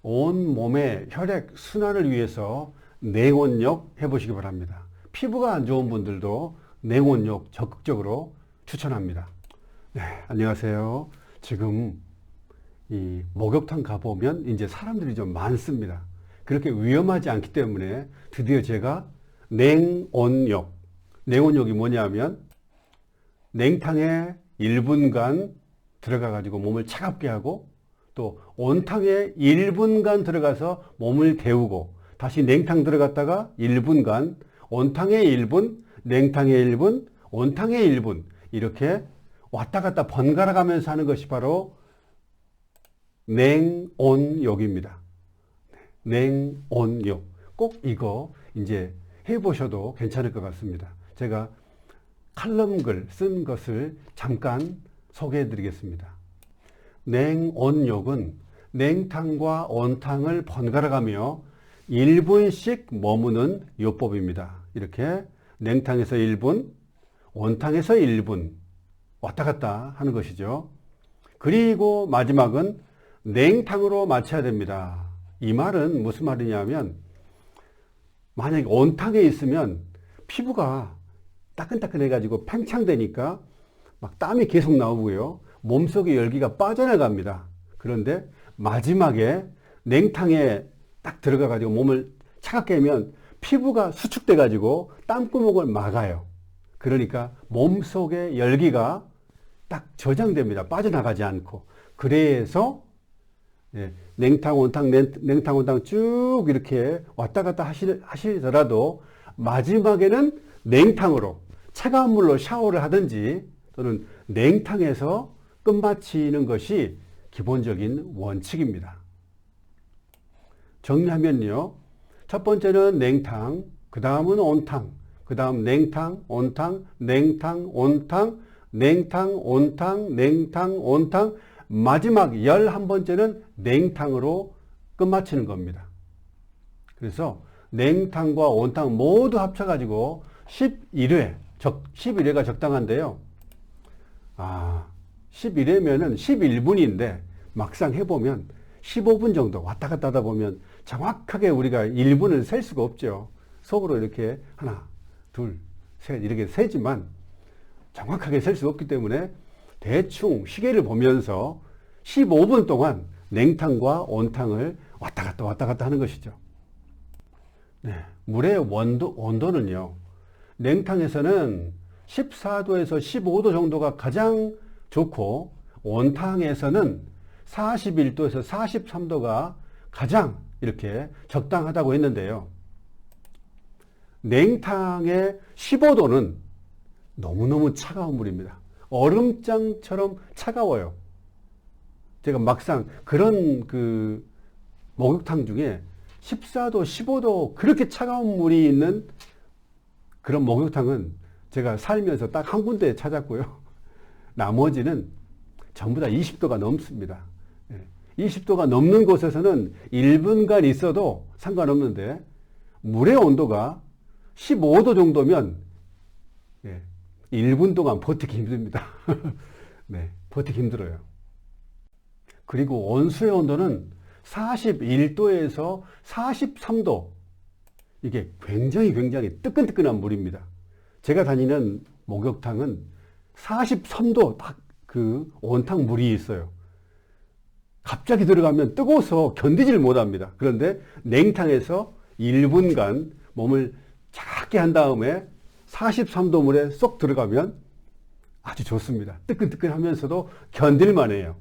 온 몸의 혈액 순환을 위해서 냉온욕 해보시기 바랍니다. 피부가 안 좋은 분들도 냉온욕 적극적으로 추천합니다. 네, 안녕하세요. 지금 이 목욕탕 가보면 이제 사람들이 좀 많습니다. 그렇게 위험하지 않기 때문에 드디어 제가 냉온욕, 냉온욕이 뭐냐면 냉탕에 1분간 들어가 가지고 몸을 차갑게 하고 또 온탕에 1분간 들어가서 몸을 데우고 다시 냉탕 들어갔다가 1분간 온탕에 1분, 냉탕에 1분, 온탕에 1분 이렇게 왔다 갔다 번갈아 가면서 하는 것이 바로 냉온욕입니다. 냉온욕. 꼭 이거 이제 해보셔도 괜찮을 것 같습니다. 제가 칼럼글 쓴 것을 잠깐 소개해 드리겠습니다. 냉온욕은 냉탕과 온탕을 번갈아 가며 1분씩 머무는 요법입니다. 이렇게 냉탕에서 1분, 온탕에서 1분 왔다 갔다 하는 것이죠. 그리고 마지막은 냉탕으로 마쳐야 됩니다. 이 말은 무슨 말이냐면 만약에 온탕에 있으면 피부가 따끈따끈해 가지고 팽창되니까 막 땀이 계속 나오고요. 몸속의 열기가 빠져나갑니다. 그런데 마지막에 냉탕에 딱 들어가 가지고 몸을 차갑게 하면 피부가 수축돼 가지고 땀구멍을 막아요. 그러니까 몸속의 열기가 딱 저장됩니다. 빠져나가지 않고. 그래서 냉탕, 온탕, 냉탕, 온탕 쭉 이렇게 왔다 갔다 하시더라도 마지막에는 냉탕으로 차가운 물로 샤워를 하든지 또는 냉탕에서 끝마치는 것이 기본적인 원칙입니다. 정리하면요. 첫 번째는 냉탕, 그 다음은 온탕, 그 다음 냉탕, 온탕, 냉탕, 온탕, 냉탕, 온탕, 냉탕, 온탕, 마지막 11번째는 냉탕으로 끝마치는 겁니다. 그래서 냉탕과 온탕 모두 합쳐가지고 11회, 11회가 적당한데요. 11회면은 11분인데 막상 해보면 15분 정도 왔다 갔다 하다 보면 정확하게 우리가 1분을 셀 수가 없죠. 속으로 이렇게 하나, 둘, 셋 이렇게 세지만 정확하게 셀 수 없기 때문에 대충 시계를 보면서 15분 동안 냉탕과 온탕을 왔다 갔다 하는 것이죠. 네, 물의 온도는요. 냉탕에서는 14도에서 15도 정도가 가장 좋고 온탕에서는 41도에서 43도가 가장 이렇게 적당하다고 했는데요. 냉탕의 15도는 너무너무 차가운 물입니다. 얼음장처럼 차가워요. 제가 막상 그런 목욕탕 중에 14도, 15도 그렇게 차가운 물이 있는 그런 목욕탕은 제가 살면서 딱 한 군데 찾았고요. 나머지는 전부 다 20도가 넘습니다. 20도가 넘는 곳에서는 1분간 있어도 상관없는데 물의 온도가 15도 정도면 1분 동안 버티기 힘듭니다. 네, 버티기 힘들어요. 그리고 온수의 온도는 41도에서 43도 이게 굉장히 뜨끈뜨끈한 물입니다. 제가 다니는 목욕탕은 43도 딱 그 온탕 물이 있어요. 갑자기 들어가면 뜨거워서 견디질 못합니다. 그런데 냉탕에서 1분간 몸을 차갑게 한 다음에 43도 물에 쏙 들어가면 아주 좋습니다. 뜨끈뜨끈하면서도 견딜만해요.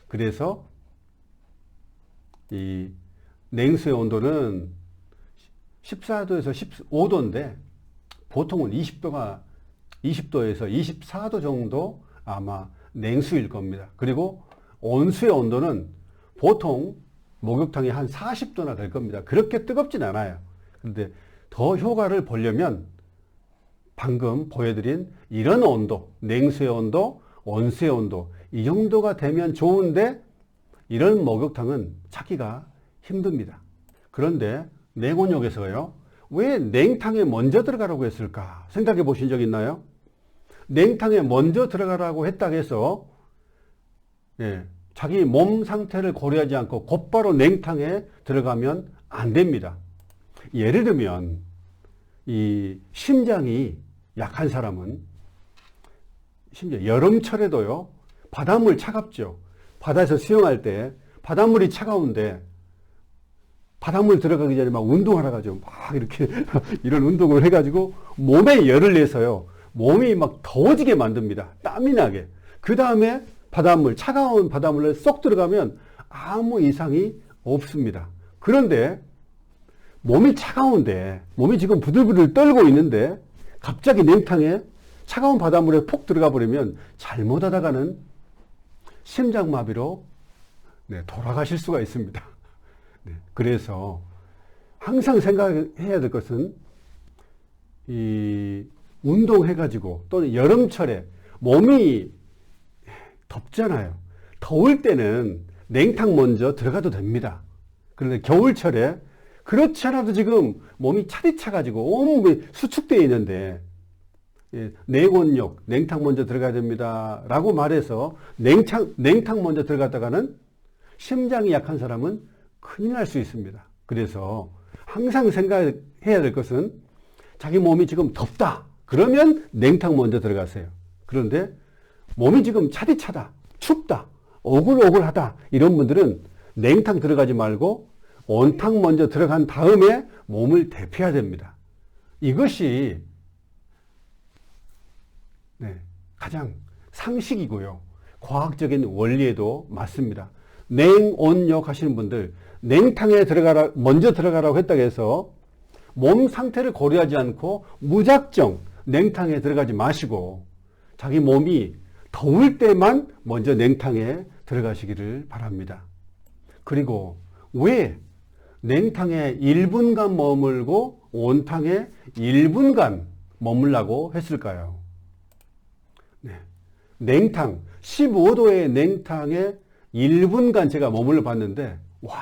그래서 이 냉수의 온도는 14도에서 15도인데 보통은 20도에서 24도 정도 아마 냉수일 겁니다. 그리고 온수의 온도는 보통 목욕탕이 한 40도나 될 겁니다. 그렇게 뜨겁진 않아요. 그런데 더 효과를 보려면 방금 보여드린 이런 온도, 냉수의 온도, 온수의 온도 이 정도가 되면 좋은데 이런 목욕탕은 찾기가 힘듭니다. 그런데 냉온욕에서요. 왜 냉탕에 먼저 들어가라고 했을까 생각해 보신 적 있나요? 냉탕에 먼저 들어가라고 했다고 해서 자기 몸 상태를 고려하지 않고 곧바로 냉탕에 들어가면 안 됩니다. 예를 들면 이 심장이 약한 사람은 심지어 여름철에도요, 바닷물 차갑죠. 바다에서 수영할 때 바닷물이 차가운데 바닷물 들어가기 전에 막 운동하러 가죠. 막 이렇게 이런 운동을 해가지고 몸에 열을 내서요, 몸이 막 더워지게 만듭니다. 땀이 나게. 그 다음에 바닷물, 차가운 바닷물에 쏙 들어가면 아무 이상이 없습니다. 그런데 몸이 차가운데, 몸이 지금 부들부들 떨고 있는데 갑자기 냉탕에 차가운 바닷물에 푹 들어가 버리면 잘못하다가는 심장마비로 돌아가실 수가 있습니다. 그래서 항상 생각해야 될 것은 이 운동해가지고 또는 여름철에 몸이 덥잖아요. 더울 때는 냉탕 먼저 들어가도 됩니다. 그런데 겨울철에 그렇지 않아도 지금 몸이 차디차가지고 온몸이 수축되어 있는데 내곤욕, 냉탕 먼저 들어가야 됩니다 라고 말해서 냉탕 먼저 들어갔다가는 심장이 약한 사람은 큰일 날 수 있습니다. 그래서 항상 생각해야 될 것은 자기 몸이 지금 덥다 그러면 냉탕 먼저 들어가세요. 그런데 몸이 지금 차디차다, 춥다, 오글오글하다 이런 분들은 냉탕 들어가지 말고 온탕 먼저 들어간 다음에 몸을 데펴야 됩니다. 이것이 가장 상식이고요, 과학적인 원리에도 맞습니다. 냉온욕 하시는 분들, 냉탕에 먼저 들어가라고 했다고 해서 몸 상태를 고려하지 않고 무작정 냉탕에 들어가지 마시고 자기 몸이 더울 때만 먼저 냉탕에 들어가시기를 바랍니다. 그리고 왜 냉탕에 1분간 머물고 온탕에 1분간 머물라고 했을까요? 냉탕, 15도의 냉탕에 1분간 제가 머물러 봤는데, 와,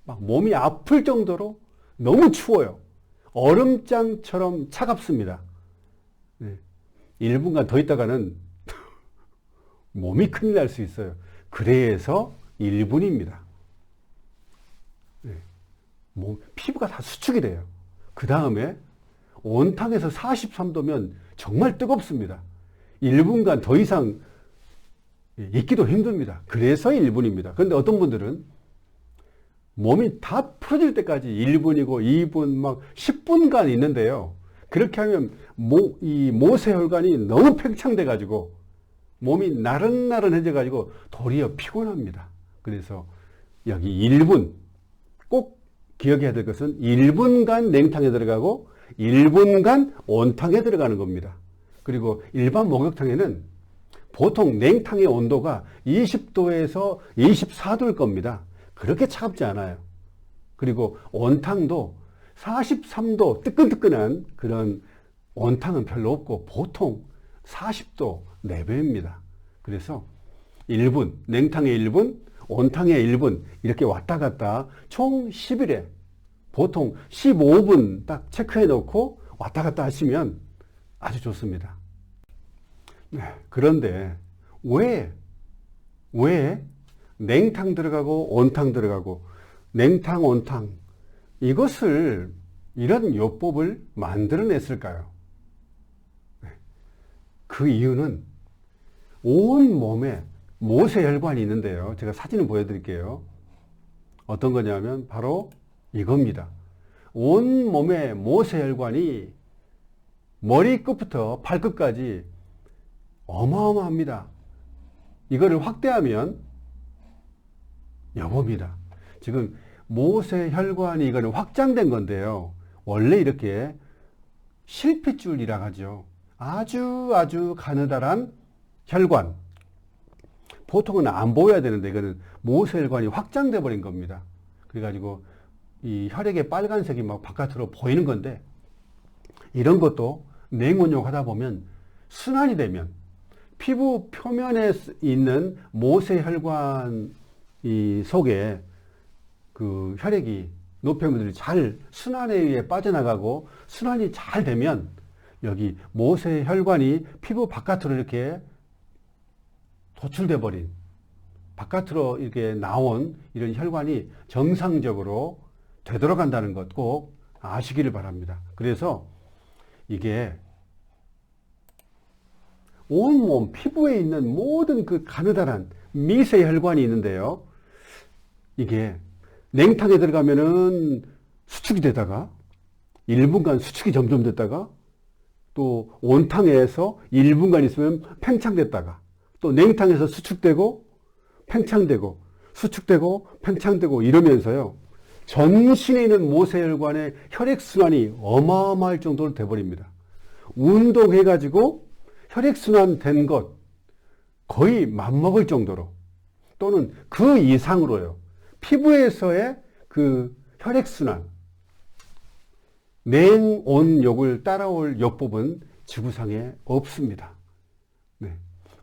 막 몸이 아플 정도로 너무 추워요. 얼음장처럼 차갑습니다. 1분간 더 있다가는 몸이 큰일 날 수 있어요. 그래서 1분입니다. 피부가 다 수축이 돼요. 그 다음에 온탕에서 43도면 정말 뜨겁습니다. 1분간 더 이상 있기도 힘듭니다. 그래서 1분입니다. 그런데 어떤 분들은 몸이 다 풀어질 때까지 1분이고 2분 막 10분간 있는데요. 그렇게 하면 이 모세혈관이 너무 팽창돼 가지고 몸이 나른나른해져 가지고 도리어 피곤합니다. 그래서 여기 1분 꼭 기억해야 될 것은 1분간 냉탕에 들어가고 1분간 온탕에 들어가는 겁니다. 그리고 일반 목욕탕에는 보통 냉탕의 온도가 20도에서 24도일 겁니다. 그렇게 차갑지 않아요. 그리고 온탕도 43도 뜨끈뜨끈한 그런 온탕은 별로 없고 보통 40도 내외입니다. 그래서 1분, 냉탕에 1분, 온탕에 1분 이렇게 왔다 갔다 총 10일에 보통 15분 딱 체크해 놓고 왔다 갔다 하시면 아주 좋습니다. 그런데 왜 냉탕 들어가고 온탕 들어가고 냉탕 온탕 이런 요법을 만들어냈을까요? 그 이유는 온 몸에 모세혈관이 있는데요. 제가 사진을 보여드릴게요. 어떤 거냐면 바로 이겁니다. 온 몸에 모세혈관이 머리끝부터 발끝까지 어마어마합니다. 이거를 확대하면 여봅니다. 지금 모세혈관이 이거는 확장된 건데요. 원래 이렇게 실핏줄이라 하죠. 아주 가느다란 혈관. 보통은 안 보여야 되는데 이거는 모세혈관이 확장돼 버린 겁니다. 그래가지고 이 혈액의 빨간색이 막 바깥으로 보이는 건데 이런 것도 냉온욕 하다 보면 순환이 되면 피부 표면에 있는 모세혈관 속에 그 혈액이 노폐물들이 잘 순환에 의해 빠져나가고 순환이 잘 되면 여기 모세혈관이 피부 바깥으로 이렇게 도출돼 버린 바깥으로 이렇게 나온 이런 혈관이 정상적으로 되돌아간다는 것 꼭 아시기를 바랍니다. 그래서 이게 온몸 피부에 있는 모든 그 가느다란 미세 혈관이 있는데요. 이게 냉탕에 들어가면은 수축이 되다가 1분간 수축이 점점 됐다가 또 온탕에서 1분간 있으면 팽창됐다가 또 냉탕에서 수축되고 팽창되고 수축되고 팽창되고 이러면서요. 전신에 있는 모세혈관의 혈액순환이 어마어마할 정도로 돼버립니다. 운동해가지고 혈액순환 된 것 거의 맞먹을 정도로 또는 그 이상으로요. 피부에서의 그 혈액순환, 냉온욕을 따라올 요법은 지구상에 없습니다. 네.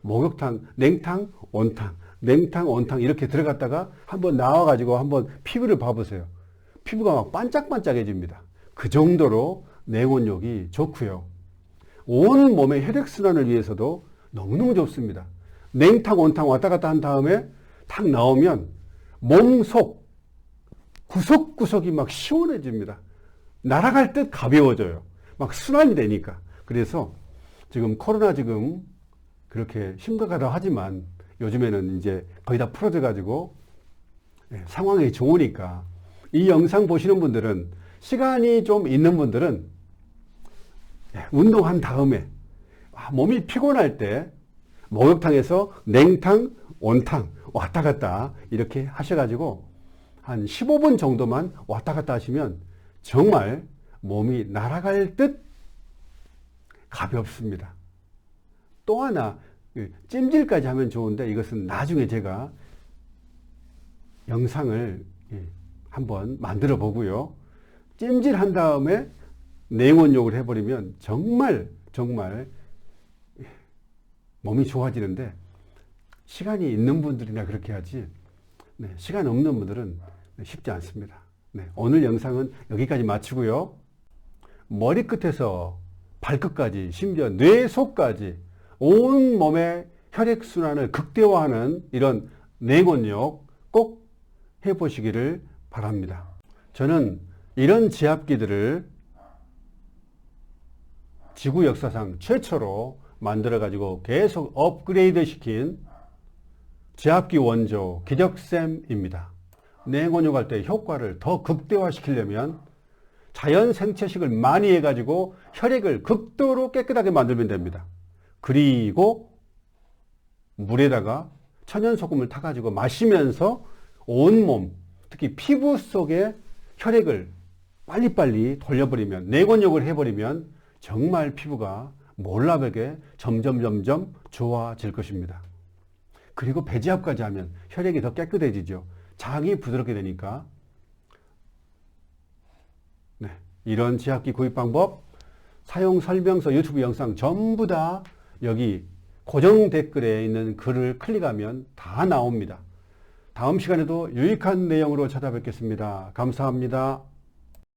목욕탕, 냉탕, 온탕, 냉탕, 온탕 이렇게 들어갔다가 한번 나와가지고 한번 피부를 봐보세요. 피부가 막 반짝반짝해집니다. 그 정도로 냉온욕이 좋고요. 온 몸의 혈액순환을 위해서도 너무너무 좋습니다. 냉탕, 온탕 왔다 갔다 한 다음에 탁 나오면 몸속 구석구석이 막 시원해집니다. 날아갈 듯 가벼워져요. 막 순환이 되니까. 그래서 지금 코로나 지금 그렇게 심각하다고 하지만 요즘에는 이제 거의 다 풀어져 가지고 상황이 좋으니까 이 영상 보시는 분들은 시간이 좀 있는 분들은 운동한 다음에 몸이 피곤할 때 목욕탕에서 냉탕, 온탕 왔다 갔다 이렇게 하셔가지고 한 15분 정도만 왔다 갔다 하시면 정말 몸이 날아갈 듯 가볍습니다. 또 하나 찜질까지 하면 좋은데 이것은 나중에 제가 영상을 한번 만들어 보고요. 찜질한 다음에 냉온욕을 해버리면 정말 몸이 좋아지는데 시간이 있는 분들이나 그렇게 하지 시간 없는 분들은 쉽지 않습니다. 오늘 영상은 여기까지 마치고요. 머리끝에서 발끝까지 심지어 뇌 속까지 온 몸의 혈액순환을 극대화하는 이런 냉온욕 꼭 해보시기를 바랍니다. 저는 이런 지압기들을 지구 역사상 최초로 만들어 가지고 계속 업그레이드 시킨 지압기 원조 기적쌤입니다. 냉온욕 할 때 효과를 더 극대화 시키려면 자연 생채식을 많이 해가지고 혈액을 극도로 깨끗하게 만들면 됩니다. 그리고 물에다가 천연소금을 타가지고 마시면서 온몸, 특히 피부 속에 혈액을 빨리빨리 돌려버리면, 냉온욕을 해버리면 정말 피부가 몰라보게 점점 좋아질 것입니다. 그리고 배지압까지 하면 혈액이 더 깨끗해지죠. 장이 부드럽게 되니까. 이런 지압기 구입 방법, 사용 설명서 유튜브 영상 전부 다 여기 고정 댓글에 있는 글을 클릭하면 다 나옵니다. 다음 시간에도 유익한 내용으로 찾아뵙겠습니다. 감사합니다.